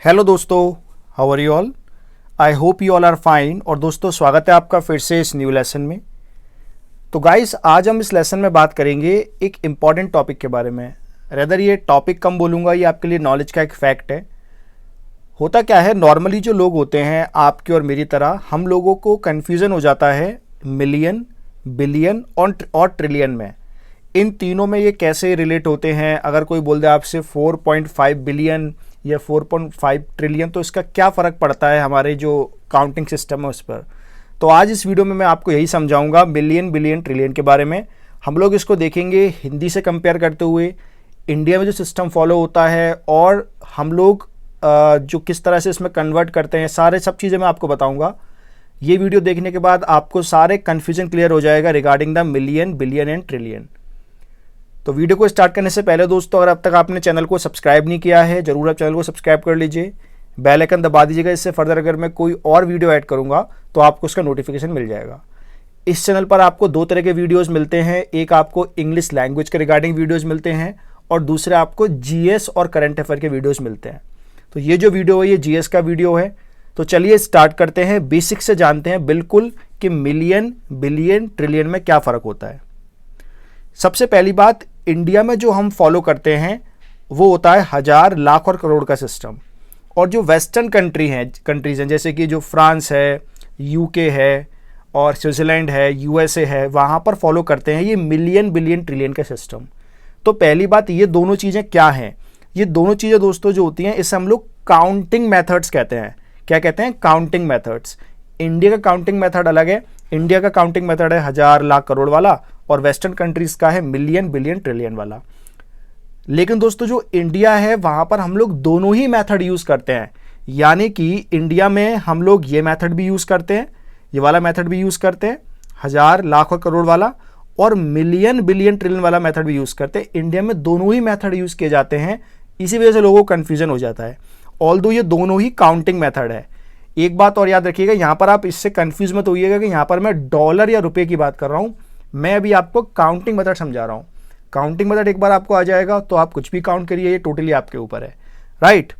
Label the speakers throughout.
Speaker 1: Hello दोस्तों, how are you all. I hope you all are fine. और दोस्तों, स्वागत है आपका फिर से इस न्यू लेसन में। तो गाइस, आज हम इस लेसन में बात करेंगे एक इम्पॉर्टेंट टॉपिक के बारे में। रेदर ये टॉपिक कम बोलूँगा, ये आपके लिए नॉलेज का एक फैक्ट है। होता क्या है, नॉर्मली जो लोग होते हैं आपके और मेरी तरह, हम लोगों को कन्फ्यूज़न हो जाता है मिलियन, बिलियन और ट्रिलियन में। इन तीनों में ये कैसे रिलेट होते हैं। अगर कोई बोल दे आपसे 4.5 बिलियन या 4.5 ट्रिलियन, तो इसका क्या फ़र्क पड़ता है हमारे जो काउंटिंग सिस्टम है उस पर। तो आज इस वीडियो में मैं आपको यही समझाऊंगा मिलियन, बिलियन, ट्रिलियन के बारे में। हम लोग इसको देखेंगे हिंदी से कंपेयर करते हुए, इंडिया में जो सिस्टम फॉलो होता है और हम लोग जो किस तरह से इसमें कन्वर्ट करते हैं, सारे सब चीज़ें मैं आपको बताऊँगा। ये वीडियो देखने के बाद आपको सारे कन्फ्यूजन क्लियर हो जाएगा regarding the million, billion and trillion. तो वीडियो को स्टार्ट करने से पहले दोस्तों, अगर अब तक आपने चैनल को सब्सक्राइब नहीं किया है, जरूर आप चैनल को सब्सक्राइब कर लीजिए, बेल आइकन दबा दीजिएगा। इससे फर्दर अगर मैं कोई और वीडियो ऐड करूंगा तो आपको उसका नोटिफिकेशन मिल जाएगा। इस चैनल पर आपको दो तरह के वीडियोस मिलते हैं। एक आपको इंग्लिश लैंग्वेज के रिगार्डिंग वीडियोज़ मिलते हैं और दूसरे आपको जीएस और करंट अफेयर के वीडियोज़ मिलते हैं। तो ये जो वीडियो है ये जीएस का वीडियो है। तो चलिए स्टार्ट करते हैं, बेसिक से जानते हैं बिल्कुल कि मिलियन, बिलियन, ट्रिलियन में क्या फ़र्क होता है। सबसे पहली बात, इंडिया में जो हम फॉलो करते हैं वो होता है हज़ार, लाख और करोड़ का सिस्टम। और जो वेस्टर्न कंट्रीज़ हैं जैसे कि जो फ्रांस है, यूके है और स्विट्ज़रलैंड है, यूएसए है, वहाँ पर फॉलो करते हैं ये मिलियन, बिलियन, ट्रिलियन का सिस्टम। तो पहली बात, ये दोनों चीज़ें क्या हैं। ये दोनों चीज़ें दोस्तों जो होती हैं इसे हम लोग काउंटिंग मेथड्स कहते हैं। क्या कहते हैं? Counting methods. इंडिया का काउंटिंग मेथड अलग है। इंडिया का काउंटिंग मेथड है हज़ार, लाख, करोड़ वाला, और वेस्टर्न कंट्रीज़ का है मिलियन, बिलियन, ट्रिलियन वाला। लेकिन दोस्तों जो इंडिया है वहाँ पर हम लोग दोनों ही मेथड यूज़ करते हैं। यानी कि इंडिया में हम लोग ये मेथड भी यूज़ करते हैं, ये वाला मेथड भी यूज़ करते हैं, हज़ार, लाख और करोड़ वाला, और मिलियन, बिलियन, ट्रिलियन वाला मेथड भी यूज़ करते हैं। इंडिया में दोनों ही मेथड यूज़ किए जाते हैं। इसी वजह से लोगों को कन्फ्यूजन हो जाता है। ऑल्दो ये दोनों ही काउंटिंग मेथड है। एक बात और याद रखिएगा, यहाँ पर आप इससे कन्फ्यूज मत होइएगा कि यहाँ पर मैं डॉलर या रुपये की बात कर रहा हूँ। मैं अभी आपको काउंटिंग मेथड समझा रहा हूँ। काउंटिंग मेथड एक बार आपको आ जाएगा तो आप कुछ भी काउंट करिए, ये टोटली आपके ऊपर है। राइट,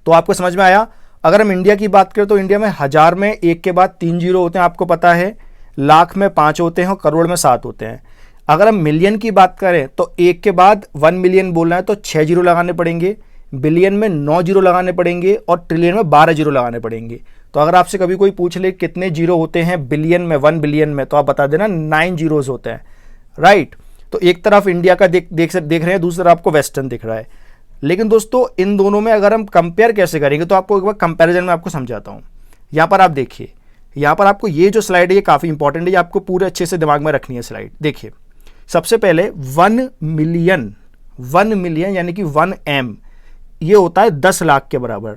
Speaker 1: तो आपको समझ में आया। अगर हम इंडिया की बात करें तो इंडिया में हज़ार में एक के बाद 3 जीरो होते हैं, आपको पता है। लाख में 5 होते हैं और करोड़ में 7 होते हैं। अगर हम मिलियन की बात करें तो एक के बाद 1 मिलियन बोलना है तो 6 जीरो लगाने पड़ेंगे, बिलियन में 9 जीरो लगाने पड़ेंगे और ट्रिलियन में 12 जीरो लगाने पड़ेंगे। तो अगर आपसे कभी कोई पूछ ले कितने जीरो होते हैं बिलियन में, 1 बिलियन में, तो आप बता देना 9 जीरोज होते हैं। राइट, तो एक तरफ इंडिया का देख रहे हैं, दूसरी तरफ आपको वेस्टर्न दिख रहा है। लेकिन दोस्तों इन दोनों में अगर हम कंपेयर कैसे करेंगे तो आपको एक बार कंपैरिजन में आपको समझाता हूँ। यहाँ पर आप देखिए, यहाँ पर आपको ये जो स्लाइड है ये काफ़ी इंपॉर्टेंट है, ये आपको पूरे अच्छे से दिमाग में रखनी है स्लाइड। देखिए, सबसे पहले 1 मिलियन, 1 मिलियन यानी कि 1M, ये होता है 10 लाख के बराबर।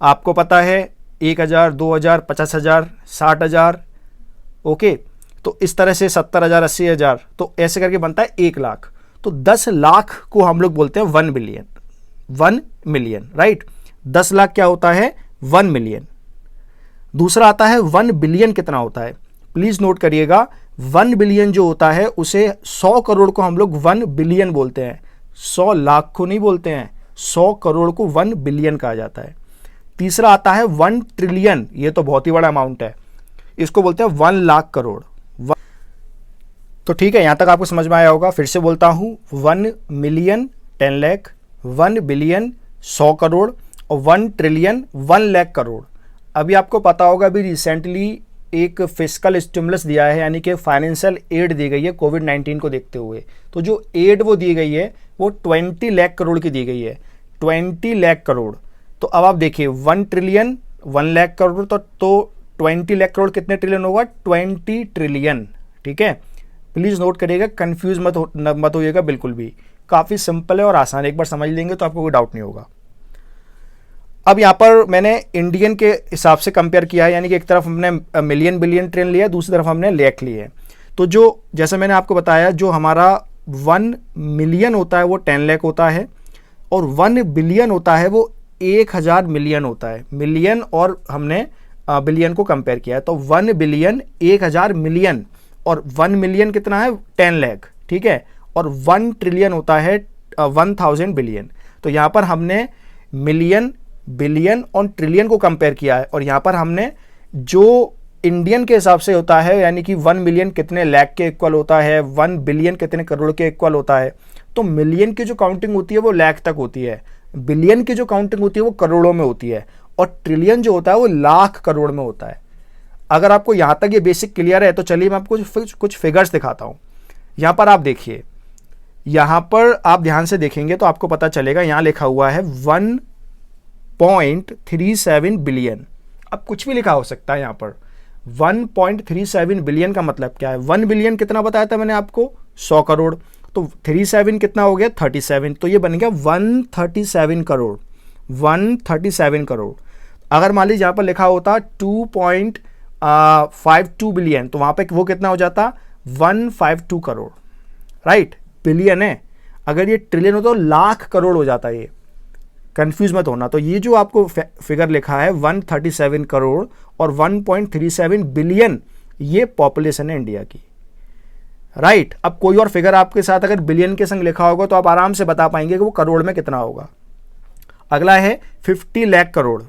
Speaker 1: आपको पता है 1,000, 2,000, 50,000, 60,000। ओके, तो इस तरह से 70,000, 80,000, तो ऐसे करके बनता है 1 लाख। तो 10 लाख को हम लोग बोलते हैं 1 बिलियन, 1 मिलियन। राइट, 10 लाख क्या होता है? 1 मिलियन। दूसरा आता है 1 बिलियन। कितना होता है? प्लीज नोट करिएगा, 1 बिलियन जो होता है उसे 100 करोड़ को हम लोग 1 बिलियन बोलते हैं। 100 लाख को नहीं बोलते हैं, 100 करोड़ को 1 बिलियन कहा जाता है। तीसरा आता है 1 ट्रिलियन, ये तो बहुत ही बड़ा अमाउंट है, इसको बोलते हैं 1 लाख करोड़। तो ठीक है, यहां तक आपको समझ में आया होगा। फिर से बोलता हूं, 1 मिलियन 10 लाख, 1 बिलियन 100 करोड़ और 1 ट्रिलियन 1 लाख करोड़। अभी आपको पता होगा, अभी रिसेंटली एक फिस्कल स्टिमुलस दिया है, यानी कि फाइनेंशियल एड दी गई है कोविड-19 को देखते हुए। तो जो एड वो दी गई है वो 20 लाख करोड़ की दी गई है, 20 लाख करोड़। तो अब आप देखिए 1 ट्रिलियन 1 लाख करोड़, तो 20 लाख करोड़ कितने ट्रिलियन होगा? 20 ट्रिलियन। ठीक है, प्लीज़ नोट करिएगा, कंफ्यूज मत होइएगा बिल्कुल भी। काफ़ी सिंपल है और आसान है, एक बार समझ लेंगे तो आपको कोई डाउट नहीं होगा। अब यहाँ पर मैंने इंडियन के हिसाब से कंपेयर किया है, यानी कि एक तरफ हमने मिलियन, बिलियन, ट्रिलियन लिया, दूसरी तरफ हमने लाख लिए। तो जो जैसे मैंने आपको बताया, जो हमारा 1 मिलियन होता है वो 10 लाख होता है और 1 बिलियन होता है वो 1,000 मिलियन होता है। मिलियन और हमने बिलियन को कंपेयर किया है, तो 1 बिलियन 1,000 मिलियन और 1 मिलियन कितना है? 10 लाख। ठीक है, और 1 ट्रिलियन होता है 1,000 बिलियन। तो यहाँ पर हमने मिलियन बिलियन और ट्रिलियन को कंपेयर किया है। और यहाँ पर हमने जो इंडियन के हिसाब से होता है, यानी कि 1 मिलियन कितने लाख के इक्वल होता है, 1 बिलियन कितने करोड़ के इक्वल होता है। तो मिलियन की जो काउंटिंग होती है वो लाख तक होती है, बिलियन की जो काउंटिंग होती है वो करोड़ों में होती है, और ट्रिलियन जो होता है वो लाख करोड़ में होता है। अगर आपको यहाँ तक ये बेसिक क्लियर है तो चलिए मैं आपको कुछ फिगर्स दिखाता हूँ। यहाँ पर आप देखिए, यहाँ पर आप ध्यान से देखेंगे तो आपको पता चलेगा, यहाँ लिखा हुआ है 1.37 बिलियन। अब कुछ भी लिखा हो सकता है यहाँ पर। 1.37 बिलियन का मतलब क्या है? 1 बिलियन कितना बताया था मैंने आपको? 100 करोड़। तो 37 कितना हो गया? 37। तो ये बन गया 137 करोड़। 137 करोड़। अगर मान लीजिए यहाँ पर लिखा होता 2.52 बिलियन, तो वहाँ पे वो कितना हो जाता? 152 करोड़, राइट? बिलियन है। अगर ये ट्रिलियन हो तो लाख करोड़ हो जाता है। ये कंफ्यूज मत होना। तो ये जो आपको फिगर लिखा है 137 करोड़ और 1.37 बिलियन, ये पॉपुलेशन है इंडिया की, राइट? अब कोई और फिगर आपके साथ अगर बिलियन के संग लिखा होगा तो आप आराम से बता पाएंगे कि वो करोड़ में कितना होगा। अगला है 50 लाख करोड़।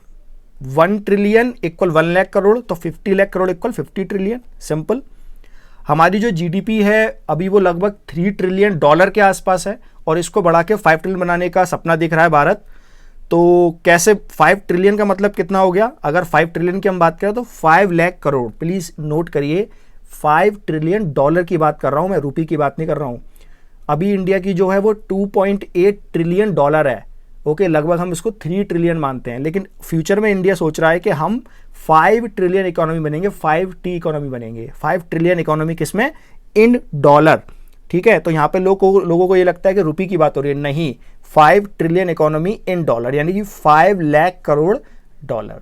Speaker 1: 1 ट्रिलियन इक्वल 1 लाख करोड़, तो 50 lakh crore equal 50 trillion. Simple. हमारी जो जीडीपी है अभी वो लगभग 3 ट्रिलियन डॉलर के आसपास है, और इसको बढ़ा के 5 ट्रिलियन बनाने का सपना देख रहा है भारत। तो कैसे 5 ट्रिलियन का मतलब कितना हो गया? अगर 5 ट्रिलियन की हम बात करें तो 5 लाख करोड़। प्लीज़ नोट करिए, 5 ट्रिलियन डॉलर की बात कर रहा हूँ मैं, रुपये की बात नहीं कर रहा हूँ। अभी इंडिया की जो है वो 2.8 ट्रिलियन डॉलर है। ओके, लगभग हम इसको 3 ट्रिलियन मानते हैं, लेकिन फ्यूचर में इंडिया सोच रहा है कि हम 5 ट्रिलियन इकोनॉमी बनेंगे, 5T इकोनॉमी बनेंगे। 5 ट्रिलियन इकोनॉमी किसमें? In dollar. ठीक है, तो यहाँ पे लोगों को ये लगता है कि रुपये की बात हो रही है, नहीं, 5 ट्रिलियन इकोनॉमी इन डॉलर, यानी कि 5 लाख करोड़ डॉलर।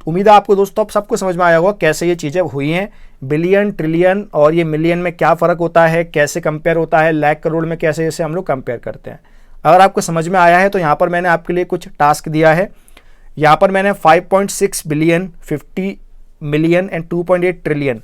Speaker 1: उम्मीद है आपको दोस्तों अब सबको समझ में आया होगा कैसे ये चीज़ें हुई हैं। बिलियन, ट्रिलियन और ये मिलियन में क्या फ़र्क होता है, कैसे कंपेयर होता है, लाख करोड़ में कैसे जैसे हम लोग कंपेयर करते हैं। अगर आपको समझ में आया है तो यहाँ पर मैंने आपके लिए कुछ टास्क दिया है। यहाँ पर मैंने 5.6 बिलियन, 50 मिलियन एंड 2.8 ट्रिलियन,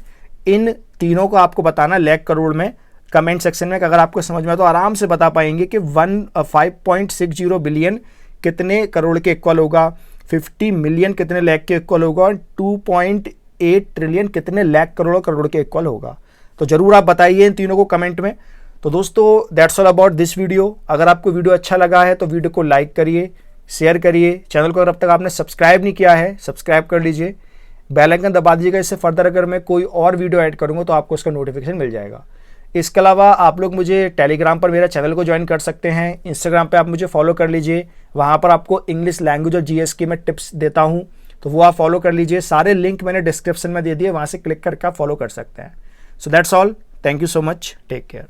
Speaker 1: इन तीनों को आपको बताना लाख करोड़ में। कमेंट सेक्शन में अगर आपको समझ में आए तो आराम से बता पाएंगे कि 5.60 बिलियन कितने करोड़ के इक्वल होगा, 50 मिलियन कितने लाख के इक्वल होगा, और 2.8 ट्रिलियन कितने लाख करोड़ के इक्वल होगा। तो ज़रूर आप बताइए इन तीनों को कमेंट में। तो दोस्तों that's all about this video. अगर आपको वीडियो अच्छा लगा है तो वीडियो को लाइक करिए, शेयर करिए। चैनल को अगर अब तक आपने सब्सक्राइब नहीं किया है सब्सक्राइब कर लीजिए, बेल आइकन दबा दीजिएगा। इससे फर्दर अगर मैं कोई और वीडियो ऐड करूँगा तो आपको उसका नोटिफिकेशन मिल जाएगा। इसके अलावा आप लोग मुझे टेलीग्राम पर मेरा चैनल को ज्वाइन कर सकते हैं, इंस्टाग्राम पे आप मुझे फॉलो कर लीजिए, वहाँ पर आपको इंग्लिश लैंग्वेज और जीएस की मैं टिप्स देता हूँ, तो वो आप फॉलो कर लीजिए। सारे लिंक मैंने डिस्क्रिप्शन में दे दिए, वहाँ से क्लिक करके आप फॉलो कर सकते हैं। So that's all, thank you so much, take care.